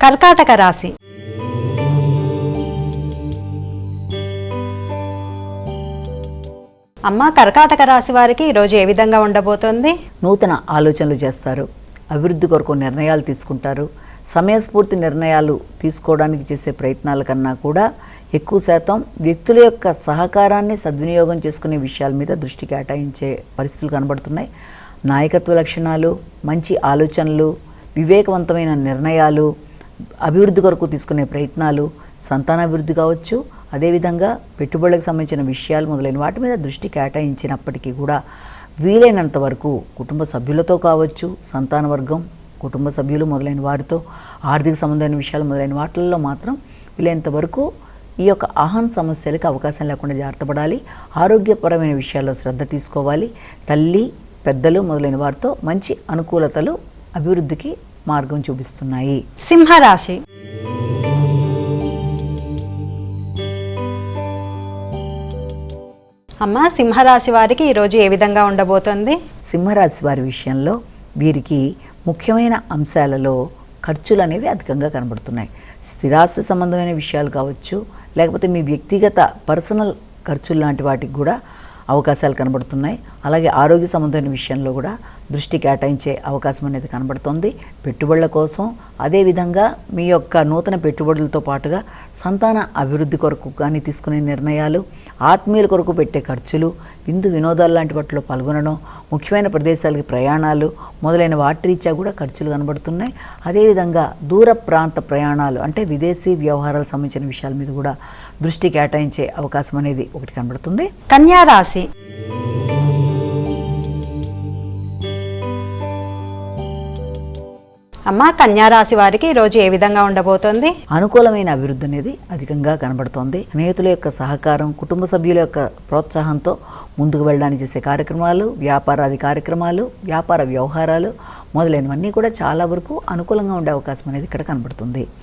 కర్కాటక రాశి. అమ్మ, కర్కాటక రాశి వారికి ఈరోజు ఏ విధంగా ఉండబోతోంది? నూతన ఆలోచనలు చేస్తారు, అభివృద్ధి కొరకు నిర్ణయాలు తీసుకుంటారు. సమయస్ఫూర్తి నిర్ణయాలు తీసుకోవడానికి చేసే ప్రయత్నాల కన్నా కూడా ఎక్కువ శాతం వ్యక్తుల యొక్క సహకారాన్ని సద్వినియోగం చేసుకునే విషయాల మీద దృష్టి కేటాయించే పరిస్థితులు కనబడుతున్నాయి. నాయకత్వ లక్షణాలు, మంచి ఆలోచనలు, వివేకవంతమైన నిర్ణయాలు, అభివృద్ధి కొరకు తీసుకునే ప్రయత్నాలు, సంతానాభివృద్ధి కావచ్చు, అదేవిధంగా పెట్టుబడులకు సంబంధించిన విషయాలు మొదలైన వాటి మీద దృష్టి కేటాయించినప్పటికీ కూడా వీలైనంత వరకు కుటుంబ సభ్యులతో కావచ్చు, సంతాన వర్గం, కుటుంబ సభ్యులు మొదలైన వారితో, ఆర్థిక సంబంధమైన విషయాలు మొదలైన వాటిల్లో మాత్రం వీలైనంత వరకు ఈ యొక్క ఆహాన్ సమస్యలకు అవకాశం లేకుండా జాగ్రత్త పడాలి. ఆరోగ్యపరమైన విషయాల్లో శ్రద్ధ తీసుకోవాలి. తల్లి, పెద్దలు మొదలైన వారితో మంచి అనుకూలతలు అభివృద్ధికి మార్గం చూపిస్తున్నాయి. సింహరాశి. అమ్మ, సింహరాశి వారికి ఈరోజు ఏ విధంగా ఉండబోతోంది? సింహరాశి వారి విషయంలో వీరికి ముఖ్యమైన అంశాలలో ఖర్చులు అనేవి అధికంగా కనబడుతున్నాయి. స్థిరాస్తి సంబంధమైన విషయాలు కావచ్చు, లేకపోతే మీ వ్యక్తిగత పర్సనల్ ఖర్చులు లాంటి వాటికి కూడా అవకాశాలు కనబడుతున్నాయి. అలాగే ఆరోగ్య సంబంధమైన విషయంలో కూడా దృష్టి కేటాయించే అవకాశం అనేది కనబడుతుంది. పెట్టుబడుల కోసం, అదేవిధంగా మీ యొక్క నూతన పెట్టుబడులతో పాటుగా సంతాన అభివృద్ధి కొరకు కానీ తీసుకునే నిర్ణయాలు, ఆత్మీయుల కొరకు పెట్టే ఖర్చులు, విందు వినోదాలు లాంటి వాటిలో పాల్గొనడం, ముఖ్యమైన ప్రదేశాలకి ప్రయాణాలు మొదలైన వాటి రీత్యా కూడా ఖర్చులు కనబడుతున్నాయి. అదేవిధంగా దూర ప్రాంత ప్రయాణాలు అంటే విదేశీ వ్యవహారాలకు సంబంధించిన విషయాల మీద కూడా దృష్టి కేటాయించే అవకాశం అనేది ఒకటి కనబడుతుంది. కన్యా రాశి. అమ్మ, కన్యా రాశి వారికి ఈరోజు ఏ విధంగా ఉండబోతోంది? అనుకూలమైన అభివృద్ధి అనేది అధికంగా కనబడుతోంది. స్నేహితుల యొక్క సహకారం, కుటుంబ సభ్యుల యొక్క ప్రోత్సాహంతో ముందుకు వెళ్ళడానికి చేసే కార్యక్రమాలు, వ్యాపారాది కార్యక్రమాలు, వ్యాపార వ్యవహారాలు మొదలైనవన్నీ కూడా చాలా వరకు అనుకూలంగా ఉండే అవకాశం అనేది ఇక్కడ కనబడుతుంది.